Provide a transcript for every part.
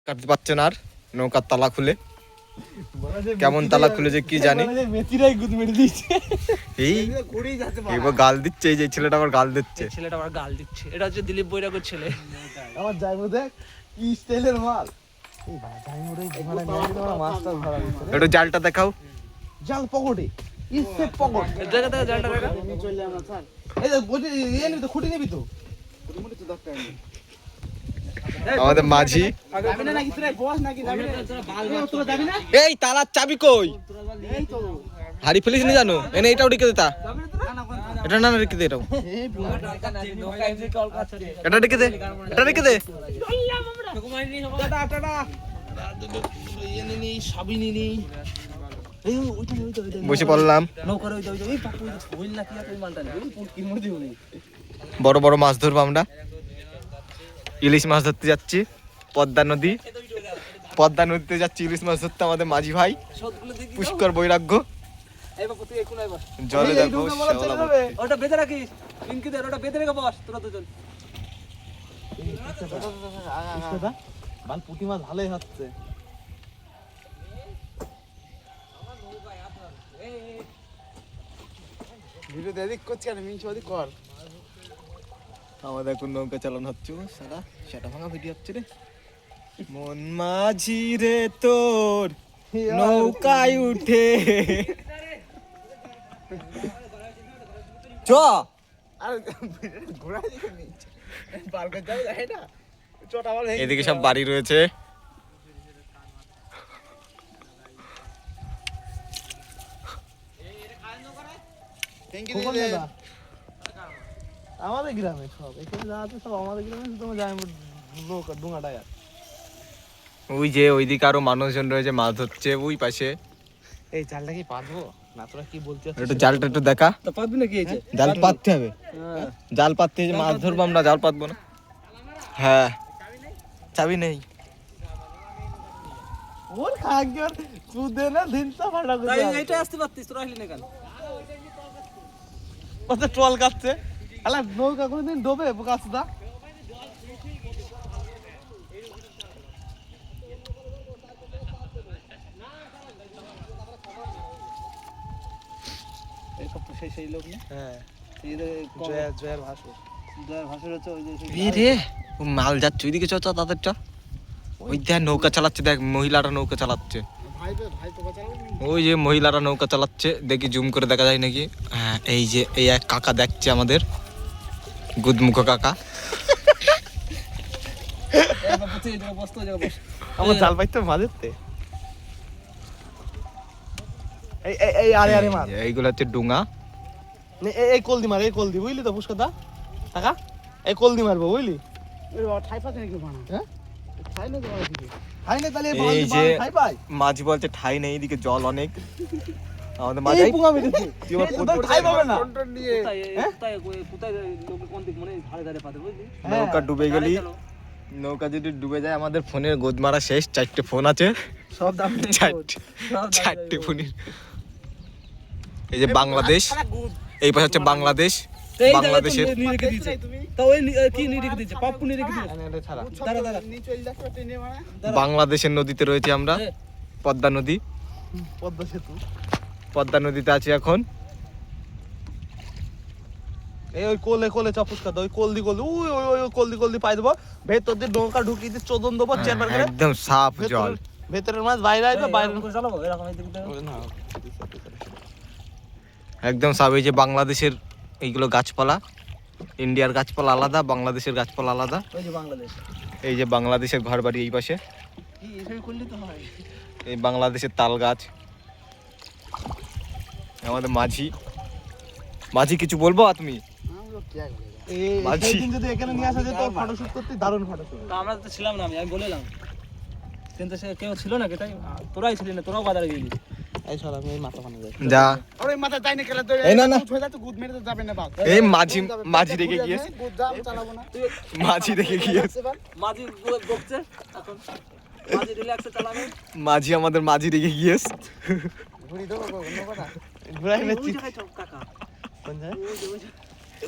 কাটতে পারছে না আর নৌকার তালা খুলে, কেমন তালা খুলে যে কি জানি। এই এবার গাল দিচ্ছে, এই যে ছেলেটা আবার গাল দিচ্ছে, ছেলেটা আবার গাল দিচ্ছে। এটা হচ্ছে দিলীপ বৈরাগের ছেলে। আমার যাইবো দেখ কি স্টাইলের মাল। একটু জালটা দেখাও। জাল পকেটে ইসে পকেট দেখা দেখা জালটা দেখা। এই যে বলি ইয়ে নিবি তো, খুঁটি নিবি তো। আমাদের মাঝি। এই তালার চাবি কই? হারি ফেলিস নি জানো? এনে এটাও রেখে দে, তা এটা না রেখে দে, এটাও এটা রেখে দে, এটা রেখে দে। বসে পড়লাম। বড় বড় মাছ ধরবো আমরা, ইলিশ মাছ ধরতে যাচ্ছি পদ্মা নদী। পদ্মা নদীতে যাচ্ছি ইলিশ মাছ ধরতে আমাদের মাঝি ভাই পুষ্কর বৈরাগ্য। জলে দেখো ওটা বেঁধে রাখিস, ইনকিদের ওটা বেঁধে রেখে বস তোরা দুজন। বাল পুঁটি মাছ ভালোই হচ্ছে। ভিডিও এদিক করছি আর মিনছ ওদিক কর। আমাদের এখন নৌকা চালানো হচ্ছে, সারা সেটা ভাঙা ভিডিও হচ্ছে রে। মন মাঝি রে তোর নৌকায় উঠে চ। আর ঘোড়া দিকে নিচ্ছে বালকা যাও যায় না, চটা বল। এদিকে সব বাড়ি রয়েছে। আমাদের গ্রামে সব এখানে যা আছে সব আমাদের গ্রামে, তোমার যায় নৌকা ডুঙাটা। ওই যে ওইদিকে আরো মানুষজন রয়েছে, মাছ ধরছে ওই পাশে। এই জালটা কি পাতবো না? তোরা কি বলতে চাচ্ছিস? একটু জালটা একটু দেখা। তো পাতবি নাকি? এই যে জাল পাততে হবে, জাল পাততে যে মাছ ধরবো আমরা, জাল পাতবো না। হ্যাঁ চাবি নেই। ওর খাগর চুদে না দিনটা ফাটা করে। তাই এইটা আসতে পারতিস, তোরা আসলি না কেন? কত ট্রল কাটছে। আলা নৌকা কোনদিন ডোবে কাছদা। এই সব তো সেই লোক না। হ্যাঁ এই যে জয়ের ভাসুর। জয়ের ভাষার হচ্ছে ওই যে এই রে ও মাল যাচ্ছে ওইদিকে, চ তাদের চ। ওই দেখ নৌকা চালাচ্ছে, দেখ মহিলারা নৌকা চালাচ্ছে। ওই যে মহিলারা নৌকা চালাচ্ছে, দেখি জুম করে দেখা যায় নাকি। হ্যাঁ এই যে এই এক কাকা দেখছে আমাদের, গুদমুখ কাকা। আমার জাল পাইতে মাঝেতে। এই এই আরে আরে মার। এইগুলো হচ্ছে ডুঙা। এই কলদি মার, এই কলদি বুঝলি তো পুষ্কর দা কাকা, এই কলদি মারবো বুঝলি। হ্যাঁ এই যে মাঝি বলছে ঠাই নেই, এদিকে জল অনেক। আমাদের মাঝি তুই আবার ঠাই পাবে না। নৌকা ডুবে গেলি, নৌকা যদি ডুবে যায় আমাদের ফোনের গোদ মারা শেষ। 4টে ফোন আছে, সব দাম 4টে ফোনের। এই যে বাংলাদেশ, এই পাশে হচ্ছে বাংলাদেশ। বাংলাদেশের বাংলাদেশের নদীতে রয়েছে আমরা, পদ্মা নদী। পদ্মা সেতু, পদ্মা নদীতে আছি এখন। এই ওই কোলে কোলে চাপুসকা ওই কলদি কলদি ওই ওই ওই কলদি কলদি পাই দেবো, ভেতর দিয়ে নৌকা ঢুকিয়ে দিয়ে চোদন দেবো চেয়ারবার করে। একদম সাফ জল, ভেতরের মাছ বাইরে আসবে, বাইরে চালাবো এরকম না। একদম সাফ। এই যে বাংলাদেশের এইগুলো গাছপালা, ইন্ডিয়ার গাছপালা আলাদা, বাংলাদেশের গাছপালা আলাদা। ওই যে বাংলাদেশ, এই যে বাংলাদেশের ঘর বাড়ি এই পাশে, এই বাংলাদেশের তাল গাছ। আমাদের মাঝি, মাঝি কিছু বলবো তুমি? যদি এখানে নিয়ে আসা যেত ফটোশুট করতে, দারুণ ফটোশুট। আমরা তো ছিলাম না, আমি বলেলাম, কিন্তু সে কেউ ছিল না, তাই তোরাই ছিলি না, তোরাও বাজারে গেলি। এই সর আমি এই মাথা ফানে যাই যা, আরে মাথা যাই না খেলা তো। এই না না ছয় তো গুদ মেরে তো যাবে না বাস। এই মাঝি, মাঝি রেখে গিয়েছে, গুদ দাম চালাবো না। মাঝি রেখে গিয়েছে। মাঝি বকছে এখন, মাঝি রিল্যাক্সে চালাবে। মাঝি আমাদের মাঝি রেখে গিয়েছে। ঘুরি দেবো কোনো কথা ঘুরাই নেছি কাকা কোন যায়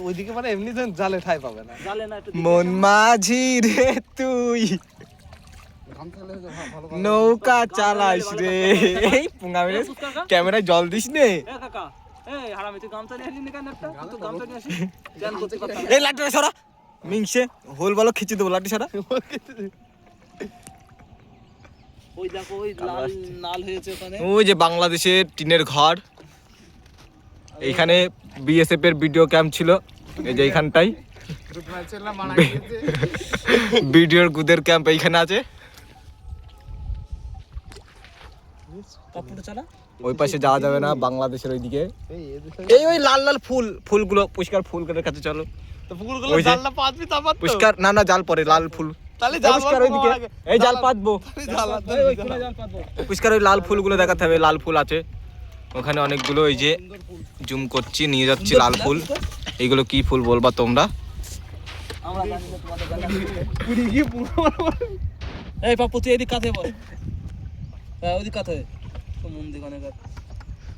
ওইদিকে, মানে এমনি জালে ঠাই পাবে না। জালে না একটু মন মাঝি রে তুই নৌকা চালাইস রে এই পুঙ্গা মেরে ক্যামেরায় জল দিস নে কাকা এই হারামি তুই গামছা নিয়ে আসলি কেন একটা তুই গামছা নিয়ে আসিস চ্যান করতে কথা এই লাঠি সরা মিংসে হোল বলো খিচে দেবো লাঠি সরা ওই দেখো ওই লাল লাল হয়েছে ওখানে ওই যে বাংলাদেশের টিনের ঘর এইখানে বিএসএফ এর ভিডিও ক্যাম্প ছিল এই যে এইখানটাই ভিডিওর গুদের ক্যাম্প এইখানে আছে কাপড়টা চালা ওই পাশে যাওয়া যাবে না বাংলাদেশের ওইদিকে এই ওই লাল লাল ফুলগুলো পুষ্কার ফুলগুলোর কাছে চলো তো পুকুরগুলো ওই যে- জাল না পাতবি তারপর তো পুষ্কার না জাল পরে লাল ফুল তাহলে জাল পুষ্কার ওইদিকে এই জাল পাতবো ওই কোনে জাল পাতবো পুষ্কার ওই লাল ফুলগুলো দেখাতে হবে লাল ফুল আছে ওখানে অনেকগুলো ওই যে জুম করছি নিয়ে যাচ্ছি লাল ফুল এইগুলো কি ফুল বলবা তোমরা আমরা জানি না তোমাদের জানা পুরি গিয়ে পুরো এই পাপ্পু তুই এদিক কাছে বল হ্যাঁ ওদিক কাছে তো মন দিক অনেক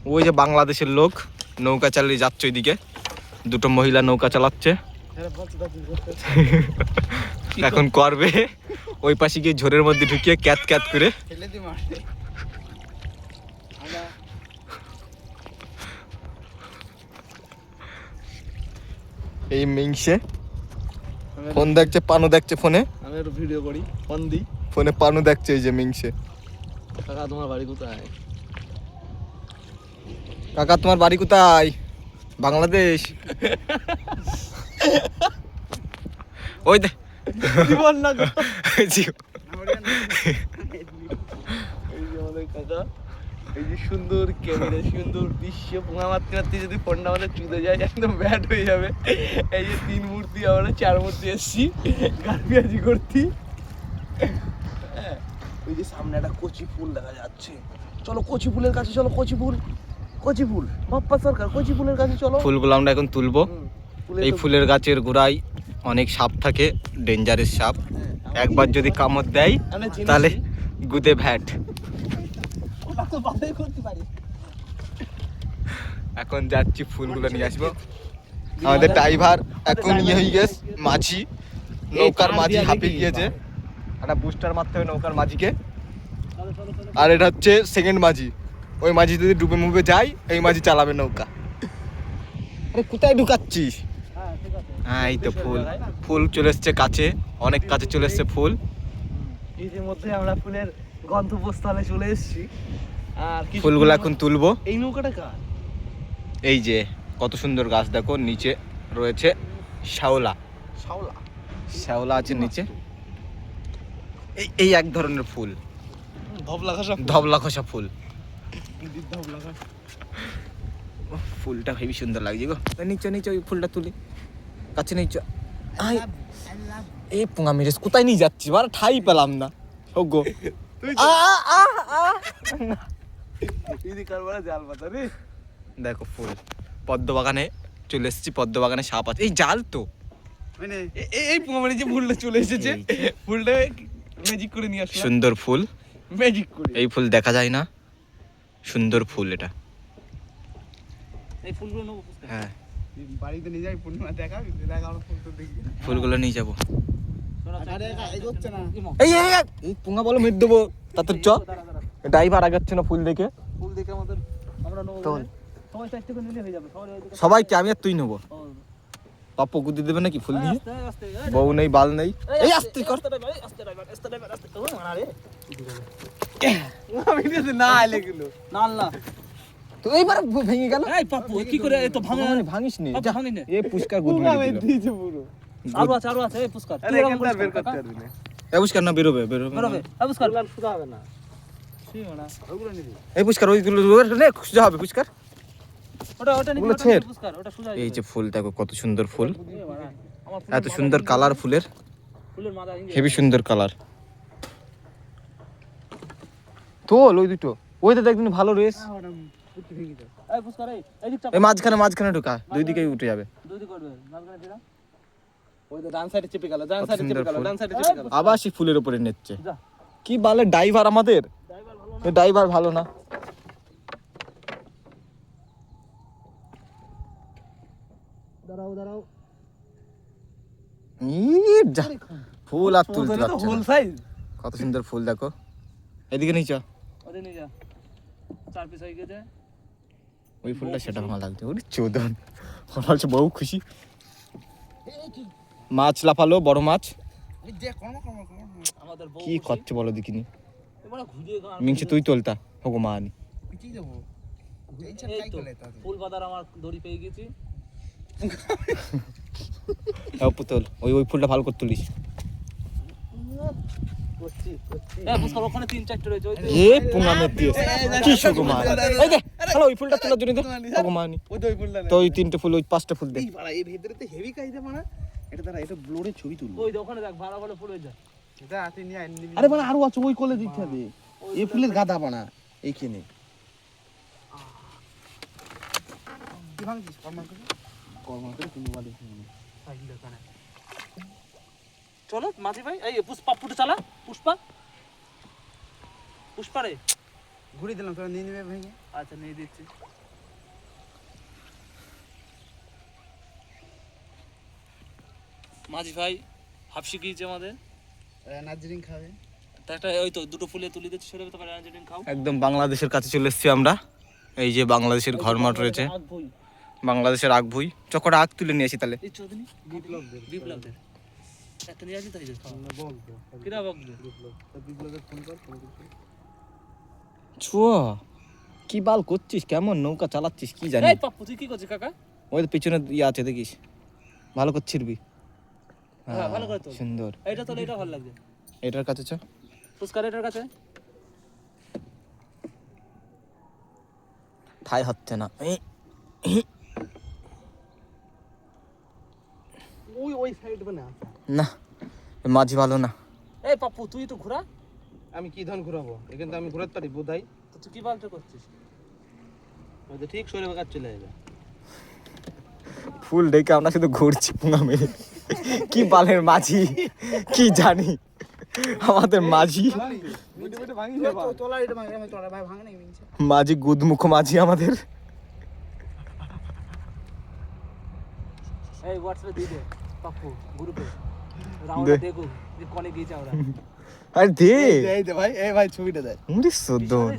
ওই যে বাংলাদেশের লোক নৌকা চালিয়ে যাচ্ছে ওইদিকে দুটো মহিলা নৌকা চালাচ্ছে এখন করবে ওই পাশে গিয়ে ঝোরের মধ্যে ঢুকিয়ে ক্যাত ক্যাত করে ফেলে দি মারতে এই মিংসে ফোন দেখছে পানু দেখছে ফোনে আমি একটু ভিডিও করি ফোন দি ফোনে পানু দেখছে এই যে মিংসে কাকা তোমার বাড়ি কোথায় কাকা তোমার বাড়ি কোথায় বাংলাদেশ ওই দে জীবন না গো। জি- এই যে আমাদের কাকা এই যে সুন্দর ক্যামেরা সুন্দর দৃশ্য পোঙা মারতে মারতে যদি ফোনটা আমাদের চুদে যায় একদম ব্যাড হয়ে যাবে এই যে 3 মূর্তি আমরা 4 মূর্তি এসছি গার্বিয়াজি করতি হ্যাঁ, ওই যে সামনে একটা কচি ফুল দেখা যাচ্ছে চলো কচি ফুলের কাছে চলো কচি ফুল বাপ্পা সরকার কচি ফুলের কাছে চলো ফুলগুলো আমরা এখন তুলবো ফুলের এই তো- ফুলের গাছের গোড়ায় অনেক সাপ থাকে ডেঞ্জারাস সাপ একবার যদি কামড় দেয় আমরা চিনি। তাহলে গুদে ভ্যাট ওটা তো বাবাই করতে পারি এখন যাচ্ছি ফুলগুলো নিয়ে আসবো আমাদের ড্রাইভার এখন ইয়ে হয়ে গেছে মাঝি নৌকার মাঝি হাঁপিয়ে গিয়েছে একটা বুস্টার মারতে হবে নৌকার মাঝিকে আর এটা হচ্ছে সেকেন্ড মাঝি ওই মাঝি যদি ডুবে মুবে যায় এই মাঝি চালাবে নৌকা আরে কোথায় ঢুকাচ্ছিস হ্যাঁ ঠিক আছে হ্যাঁ এই তো ফুল ফুল চলে এসছে কাছে অনেক কাছে চলে এসছে ফুল ইতিমধ্যে আমরা ফুলের গন্তব্যস্থলে চলে এসেছি আর কিছু ফুলগুলো এখন তুলবো এই নৌকাটা কার এই যে কত সুন্দর গাছ দেখো নিচে রয়েছে শ্যাওলা শাওলা শ্যাওলা আছে নিচে এই এই এক ধরনের ফুল ধবলা ঘাসা ধবলা খসা ফুল ধবলা ঘাসা ফুলটা হেবি সুন্দর লাগছে গো নিচে নিচে ওই ফুলটা তুলি কাছে নিচে আই এই পোঙা মেরেস কোথায় নিয়ে যাচ্ছি আর ঠাই পেলাম না ও গো দিদি কারবারে জাল পাতা রে দেখো ফুল পদ্ম বাগানে চলে এসেছি পদ্ম বাগানে সাপ আছে এই জাল তো মানে এই মানে যে ফুলটা চলে এসেছে ফুলটা ম্যাজিক করে নিয়ে আসলাম সুন্দর ফুল ম্যাজিক করে এই ফুল দেখা যায় না সুন্দর ফুল এটা এই ফুলগুলো নেবো পুষ্কর। হ্যাঁ বাড়িতে নিয়ে যাই পূর্ণিমা দেখাবি দেখা আমরা ফুল তো দেখি ফুলগুলো নিয়ে যাবো আরে এগোচ্ছে না এই এই এই, এই পোঙা বলো মেরে দেবো তাতে চ দাঁড়া দাঁড়া ড্রাইভার আগাচ্ছে না ফুল দেখে ফুল দেখে আমাদের আমরা নেবো তো- বলে। সবাই চারটে করে নিলে হয়ে যাবে সবাই ওইদিকে- সবাইকে আমি আর তুই নেবো ও, পাপ্পু গুদি দেবে নাকি ফুল দিয়ে আস্তে আস্তে এই বউ নেই বাল নেই এই আস্তে কর আস্তে driver, আস্তে driver, আস্তে driver, আস্তে ও মারা রে আমি দিতে না আইলে গুলো না না তো এইবার ভেঙে গেল এই পাপ্পু কি করে এই তো ভাঙে ভাঙিস নি পাপ্পু ভাঙি নে এ পুষ্কার গুদ পুরো মেরে আমি দিল দিয়েছে পুরো আরো আছে এই পুষ্কর আরে এখান থেকে বের করতে পারবি না এ পুষ্কার না বেরোবে বেরোবে বেরোবে এই পুষ্কর ওগুলো সুদা হবে না কি মানা ওগুলো নিবি এই পুষ্কার ওইগুলো নে খুঁজে হবে পুষ্কার ওটা নিবি ওগুলো ওটা ছেড়। নিবি পুষ্কর ওটা সোজা এই যে ফুল দেখো কত সুন্দর ফুল এ মারা আমার এত সুন্দর কালার ফুলের ফুলের মাথা ইঞ্জে হেভি সুন্দর কালার তোল ওই দুটো ওই তো দেখদিন ভালো রেস এই পুষ্কর এই দিক চাপ এই মাঝখানে ঢোকা দুই দিকেই উঠে যাবে দুই দিক করবে মাঝখানে ফিরা ওই তো ডান সাইডে চেপে গেল ডান কত সাইডে চেপে সুন্দর গেল ফুল। ডান সাইডে চেপে গেল আবার সেই ফুলের উপরে নেচ্ছে যা কি বলে ড্রাইভার আমাদের ড্রাইভার ভালো ড্রাইভার ভালো না দাঁড়াও ই যা ফুল আর তুলতে পারছে হোল না। সাইজ কত সুন্দর ফুল দেখো, এদিকে নিয়ে চ। ওদের নিয়ে যা, 4 পিস হয়ে গেছে। ওই ফুলটা সেটা ভালো লাগছে, ওরে চোদন, মনে হচ্ছে বউ খুশি। মাছ লাফালো, বড় মাছ। আমাদের বউ কি করছে বলো দেখিনি। এবারে ঘুরিয়ে মিংসে তুই তোলতা হোগো মানি। এই তো ফুল বাঁধার আমার দড়ি পেয়ে গেছি। পুতল ওই ফুলটা ভালো করে তুলিস। পুষ্কর ওখানে 3-4টে রয়েছে, ওই তো। এ পুঙ্গামে দিয়ে কি হোগো মানি। এই দে হ্যালো, ওই ফুলটা তোলার জন্য দে হোগো মানি। ওই ফুলটা তো ওই 3টে ফুল, ওই 5টা ফুল দে। এই পাড়া এই ভেতরে তো হেভি কাজ দে মানা। এটা দাঁড়া, এটা ব্লোরে ছবি তুলবো। ওই ওখানে দেখ ভালো ভালো ফুল হয়ে যায়। এটা হাতে নিয়ে আনবি। আরে বানা আরো আছে ওই কোলে দিতে হবে। এই ফুলের গাদা বানা এইখানে। কি ভাঙছিস কর্মার করে তুমি বলে চলো মাঝি ভাই, এই পুষ্পা পুটে চালা, পুষ্পা পুষ্পা রে। ঘুরে দিলাম, তোরা নিয়ে নেবে ভেঙে। আচ্ছা নিয়ে দিচ্ছি। মাঝি ভাই হাফসি গিয়েছে আমাদের, নাজরিন খাবে। তা একটা ওই তো দুটো ফুলে তুলে দিচ্ছি, সেটা তো রাজনীতি খাও। একদম বাংলাদেশের কাছে চলে এসেছি আমরা। এই যে বাংলাদেশের ঘরমাঠ রয়েছে, বাংলাদেশের আগ ভুই। চকটা আগ তুলে নিয়ে আসি তাহলে। এই চৌধুরী বিপ্লবদের একটা নিয়ে আসি তাই যে কিরা বকবে। বিপ্লবের ফোন কর, ফোন করছি। ছুয়া কি বাল করছিস, কেমন নৌকা চালাচ্ছিস কি জানি। এই পাপ্পু তুই কি করছিস কাকা? ওই তো পিছনে ইয়ে আছে দেখিস, ভালো করে ছিড়বি। হ্যাঁ ভালো করে তো সুন্দর। এইটা তো এটা ভালো লাগছে। এটার কাছে চ, পুষ্কার এটার কাছে। ঠাই হচ্ছে না। ওই সাইড বানা। না মাঝি ভালো না। এই পাপ্পু তুই তো ঘোরা। আমি কি ধন ঘুরাবো, এখানে তো আমি ঘুরাতে পারি বোধাই। তো তুই কি বালটা করছিস? ওই তো ঠিক সরে বাগার চলে যাবে। ফুল ডেকে আমরা শুধু ঘুরছি পুঙ্গা মেরে। কি বালের মাঝি কি জানি, আমাদের মাঝি মাঝি গুদমুখ মাঝি আমাদের। এই হোয়াটসঅ্যাপে দিয়ে দে পাপ্পু গ্রুপে, দে। রাউন্ডে দেখো যে কোনে গিয়েছে আমরা। আরে দে এই দে ভাই, এই ভাই ছবিটা দে। মুড়ি সদন।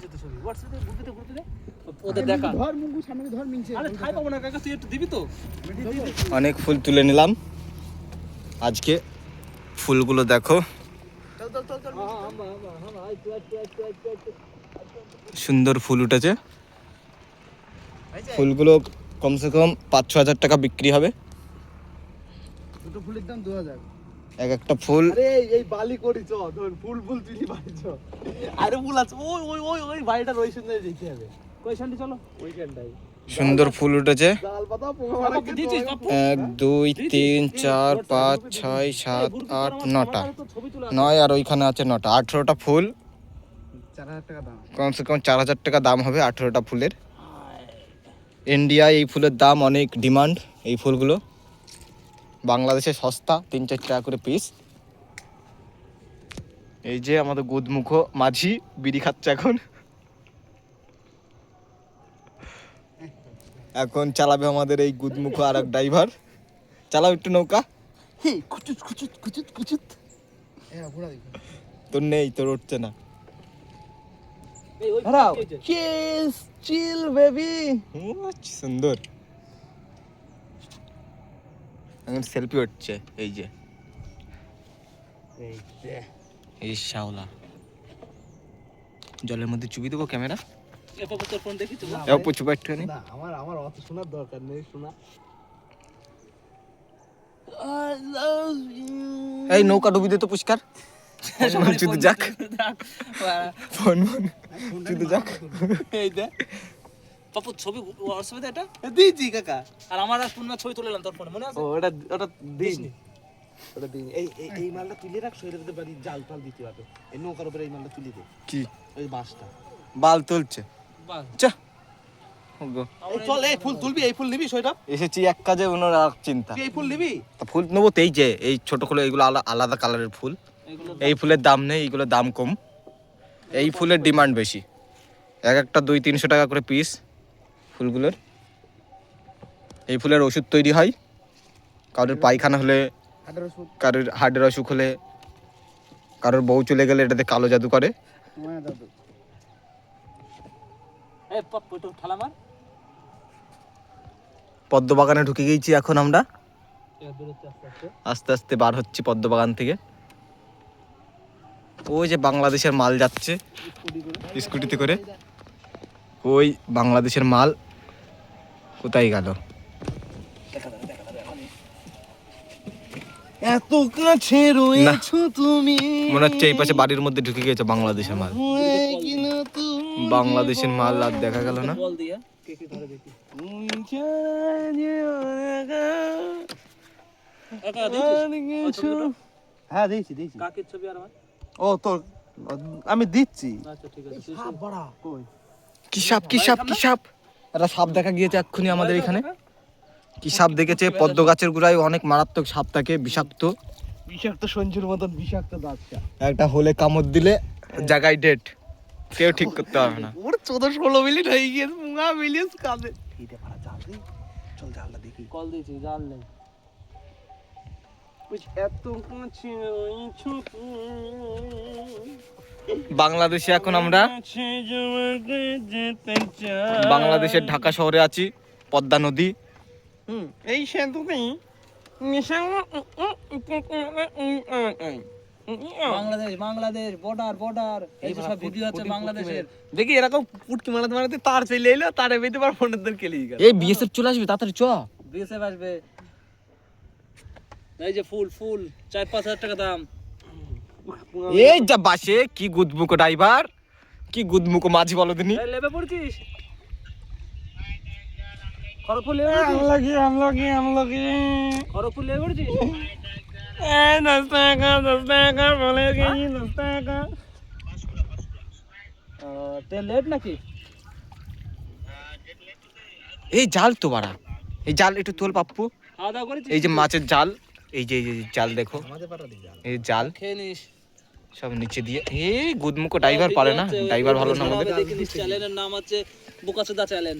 হোয়াটসঅ্যাপে গ্রুপে দে, ওদের দেখা। ধর মুঙ্গু সামনে ধর মিনছে। আরে খাই পাবো না কাকা, তুই একটু দিবি তো। অনেক ফুল তুলে নিলাম আজকে। ফুলগুলো দেখো, সুন্দর ফুল উঠেছে। ফুলগুলো কমসে কম 5-6 হাজার টাকা বিক্রি হবে। দুটো ফুলের দাম 2000। এক একটা ফুল। আরে এই বালি করিছ, ধর ফুল তুলি বাড়িছ। আরে ফুল আছে ওই ওই ওই ওই বাড়িটা ওই সুন্দর দেখতে হবে। কই শান্তি চলো। ওইখানটাই সুন্দর ফুল উঠেছে। ডাল পাতা পোকা মারা পাপ্পু দিছিস পাপ্পু? 1 2 3 4 5 6 7 8 9টা, 9 আর ওইখানে আছে 9টা, 18টা ফুল। 4000 টাকা দাম। কমসে কম 4000 টাকা দাম হবে 18টা ফুলের। ইন্ডিয়ায় এই ফুলের দাম অনেক ডিমান্ড। এই ফুলগুলো বাংলাদেশে সস্তা, 3-4 টাকা করে পিস। এই যে আমাদের গুদমুখ মাঝি বিড়ি খাচ্ছে এখন। এখন চালাবে আমাদের এই গুদমুখ আর এক ড্রাইভার। চালাও একটু নৌকা। হে কুচুত কুচুত কুচুত কুচুত। এ ঘোড়া দেখো। তোর নেই, তোর উঠছে না। এই ওই দাঁড়াও। কি হয়েছে? চিস চিল বেবি। সুন্দর। এখন সেলফি উঠছে এই যে, এই দে। এই শাওলা। জলের মধ্যে চুবি দেবো ক্যামেরা। এ পাপ্পু তোর ফোন দেখি তো। চুপা একটুখানি। না আমার অত শোনার দরকার নেই, শোনা। I love you. এই নৌকা ডুবি দে তো পুষ্কার। চুদু যাক ফোন চুদু যাক। এই দে পাপ্পু ছবি হোয়াটসঅ্যাপে দে এটা। দিজি কাকা। আর আমার আর ফোনে ছবি তুলে নিলাম তোর ফোনে, মনে আছে? ও ওটা দিন। দিসনি? ওটা দিন। এই মালটা তুলে রাখ, সইরে দিতে পারি, জাল টাল দিতে পারবে। এই নৌকার উপরে এই মালটা তুলে দে। কি ওই বাসটা। বাল তুলছে। বাস চা এই চল, এই ফুল তুলবি, এই ফুল নিবি সইটা? এসেছি এক কাজে, ওনার আর চিন্তা। তুই এই ফুল নিবি? তা ফুল নেবো তো, এই যে এই ছোট গুলো, এইগুলো আলাদা কালারের ফুল। এগুলো এই ফুলের দাম নেই, এইগুলোর দাম কম। এই ফুলের ডিমান্ড বেশি, এক একটা 200-300 টাকা করে পিস ফুলগুলোর। এই ফুলের ওষুধ তৈরি হয়, কারোর পায়খানা হলে, কারোর হার্টের অসুখ হলে, কারোর বউ চলে গেলে এটাতে কালো জাদু করে। এই পপ তো ঠালা মার। পদ্ম বাগানে ঢুকে গেছি এখন আমরা, এবার বেরোচ্ছে আস্তে আস্তে। আস্তে আস্তে বার হচ্ছি পদ্ম বাগান থেকে। ওই যে বাংলাদেশের মাল যাচ্ছে স্কুটিতে করে, ওই বাংলাদেশের মাল কোথায় গেল? এত কাছে রয়েছো তুমি, মনে হচ্ছে এই পাশে বাড়ির মধ্যে ঢুকে গেছে বাংলাদেশের মাল। বাংলাদেশের মাল আর দেখা গেল না। বল দিয়া কে কে ধরে দেখি। একা দিছিস? হ্যাঁ দিয়েছি। কাকের ছবি আর আমার? ও তোর আমি দিচ্ছি। আচ্ছা ঠিক আছে। কি সাপ কি সাপ কি সাপ? একটা সাপ দেখা গিয়েছে এক্ষুনি আমাদের এখানে। কি সাপ দেখেছে? পদ্ম গাছের গোড়ায় অনেক মারাত্মক সাপ থাকে, বিষাক্ত সঞ্জুর মতন বিষাক্ত দাঁতটা। একটা হলে কামড় দিলে জায়গায় ডেট, কেউ ঠিক করতে পারবে না। ওর 14-16 মিনিট হয়ে গিয়েছে, মুঙা মিলিয়েস কাঁদে। এইটা পারা জাল দে, চল জালটা দেখি। কল দিয়েছি জাল নেই। এত কাছে রয়েছো বাংলাদেশে এখন আমরা বাংলাদেশের ঢাকা শহরে আছি, পদ্মা নদী। এই সেতুতেই বাংলাদেশ বর্ডার এই যে সব ভিডিও আছে বাংলাদেশের। দেখি এরকম পুটকি মারাতে তার চলে এলো, তারে বেঁধে পার ফোনের দর কেলি গেল। এই বিএসএফ চলে আসবে তাড়াতাড়ি চ। বিএসএফ আসবে। এই যে ফুল 4-5 হাজার টাকা দাম। এই যা বাসে কি গুদমুকো ড্রাইভার, কি গুদমুকো মাঝি বলো দিনি। এই লেবে পড়ছিস? খড়গপুর লেবে পড়ছিস? তেল লেট নাকি? এই জাল তো বাড়া, এই জাল একটু তোল পাপ্পু। খাওয়া দাওয়া করেছিস? এই যে মাছের জাল, এই যে জাল দেখো, এই জাল খেয়ে নিস। সব নিচে দিয়ে। এই গুদমুকো ড্রাইভার পারে না, ড্রাইভার ভালো না আমাদের। দেখিস চ্যানেলের নাম আছে বোকাচোদা চ্যানেল।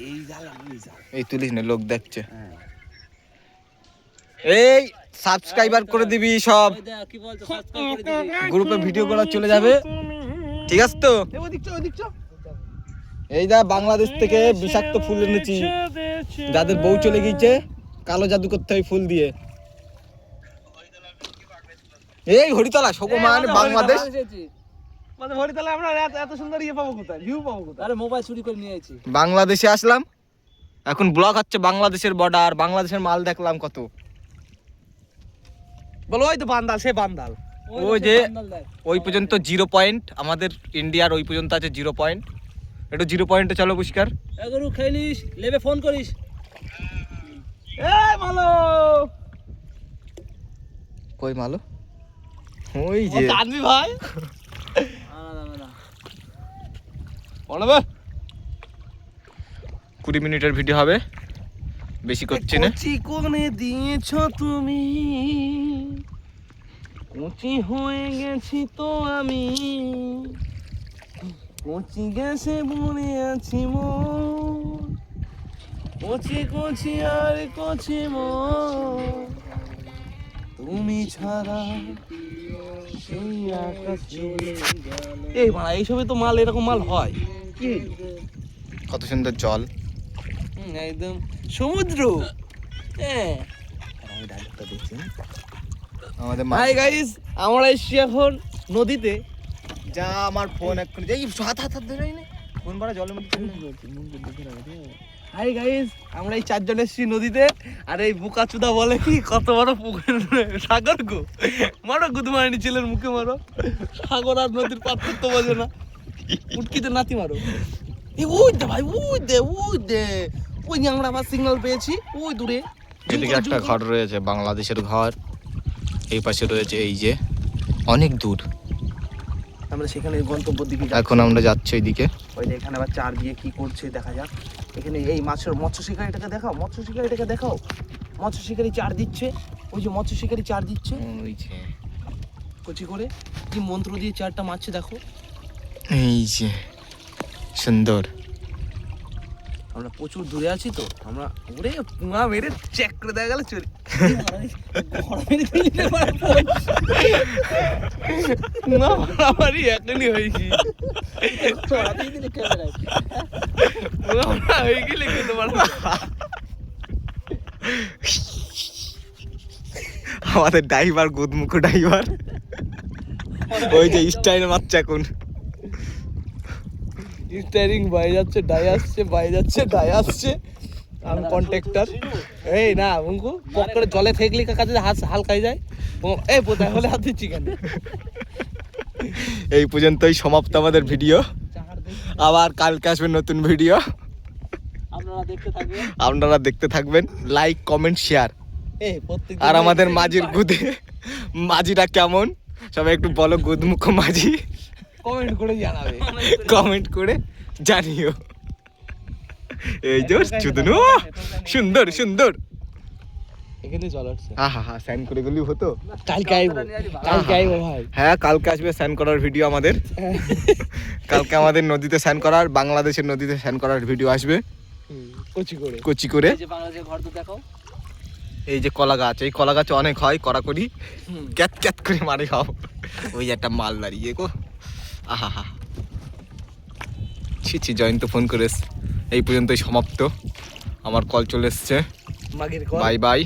এই জাল আমি জাল। এই তুলিস না, লোক দেখছে। এই সাবস্ক্রাইবার করে দিবি সব, ওই দেখ কি বলছো, সাবস্ক্রাইব করে দিবি। গ্রুপে ভিডিও গুলো চলে যাবে, ঠিক আছে তো? ওদিক চ। এই দা বাংলাদেশ থেকে বিষাক্ত ফুল এনেছি, যাদের বউ চলে গিয়েছে কালো জাদু করতে হয় ফুল দিয়ে। এই হরিতলা শোকমান বাংলাদেশ। মানে হরিতলা আমরা এত সুন্দর ইয়ে পাবো কোথায়, ভিউ পাবো কোথায়? আরে মোবাইল চুরি করে নিয়ে আইছি। বাংলাদেশে আসলাম, এখন ব্লগ হচ্ছে বাংলাদেশের বর্ডার, বাংলাদেশের মাল দেখলাম কত। বলো ওই তো বান্দাল, সে বান্দাল। ওই যে ওই পর্যন্ত 0 পয়েন্ট, আমাদের ইন্ডিয়ার ওই পর্যন্ত আছে 0 পয়েন্ট। একটু 0 পয়েন্টে চলো পুষ্কার। এগরু খেলিস, লেবে ফোন করিস। এই মালো কই মালো? ওই যে জানবি ভাই আলাদা বলবে 20 মিনিটের ভিডিও হবে, বেশি করছি না। কচি কোণে দিয়েছো তুমি, কচি হয়ে গেছি তো আমি, কচি গেছে মনে আছি মন, কচি কচি আর কচি মন, তুমি ছাড়া সেই আকাশে। এই মাল, এইসবে তো মাল, এরকম মাল হয় কি? কত সুন্দর জল, একদম সমুদ্র। হ্যাঁ আমাদের হাই গাইস, আমরা এসছি এখন নদীতে। যা আমার ফোন এখন এই হাত হাত ধরে নে, ফোন বাড়া জলের মধ্যে চলে হাই গাইস, আমরা এই 4 জন এসছি নদীতে। আর এই বোকাচুদা বলে কি কত বড় পুকুর, সাগর গো মারো, গুদমানি ছেলের মুখে মারো। সাগর আর নদীর পার্থক্য বোঝে না, উটকিতে নাতি মারো। এই ওই দে ভাই, ওই দে ওই যে আমরা আবার সিগন্যাল পেয়েছি ওই দূরে। এদিকে একটা ঘর রয়েছে, বাংলাদেশের ঘর। এই পাশে রয়েছে এই যে অনেক দূর, আমরা সেখানে গন্তব্যের দিকে এখন আমরা যাচ্ছি ওইদিকে। ওই যে এখানে আবার চার দিয়ে কি করছে দেখা যাক। এখানে এই মৎস্য শিকারিটাকে দেখাও, মৎস্য শিকারি চার দিচ্ছে। ওই যে মৎস্য শিকারি চার দিচ্ছে ওই যে কচি করে, কি মন্ত্র দিয়ে চারটা মারছে দেখো। এই যে সুন্দর। আমরা প্রচুর দূরে আছি তো, আমরা উড়ে পুঙা মেরে চেক করে দেখা গেলে চলি। পুঙা মারামারি এখনই হয়েছি, পুঙা মারা হয়ে গেলে খেতে পারবো না। আমাদের ড্রাইভার গুদমুখ ড্রাইভার, ওই যে স্টাইল মারছে এখন। স্টারিং বাইরে যাচ্ছে, ডাই আসছে, বাইরে যাচ্ছে, ডাই আসছে। আমি কন্ট্রাক্টর। এই না বঙ্কু, পকেটে জলে থেকলি কাছে হাত হালকাই যায়। এই বোধহয় হলে হাত দিচ্ছি কেন? এই পর্যন্তই সমাপ্ত আমাদের ভিডিও। আবার কালকে আসবে নতুন ভিডিও, আপনারা দেখতে থাকবেন। Like, comment, share. এই প্রত্যেক আর আমাদের মাঝির গুদে, মাঝিটা কেমন সবাই একটু বলো, গুদমুখ মাঝি কমেন্ট করে জানাবে। কমেন্ট করে জানিও। এই যে চুদনু, সুন্দর সুন্দর। এখানে জল আসছে। হা স্যান্ড করে গেলেই হতো। কালকে আইবো, কালকে আইবো ভাই। হ্যাঁ, কালকে আসবে স্যান্ড করার ভিডিও আমাদের। কালকে আমাদের নদীতে স্যান্ড করার, বাংলাদেশের নদীতে স্যান্ড করার ভিডিও আসবে কচি করে। কচি করে। এই যে বাংলাদেশের ঘর তো দেখো, এই যে কলা গাছ, এই কলা গাছে অনেক হয় কড়াকড়ি, ক্যাত ক্যাত করে মারে খাও। ওই যে একটা মাল দাঁড়িয়ে গো, আহা হা। ছি জয়ন্ত ফোন করে, এই পর্যন্তই সমাপ্ত। আমার কল চলে এসছে। মাগের বাই বাই।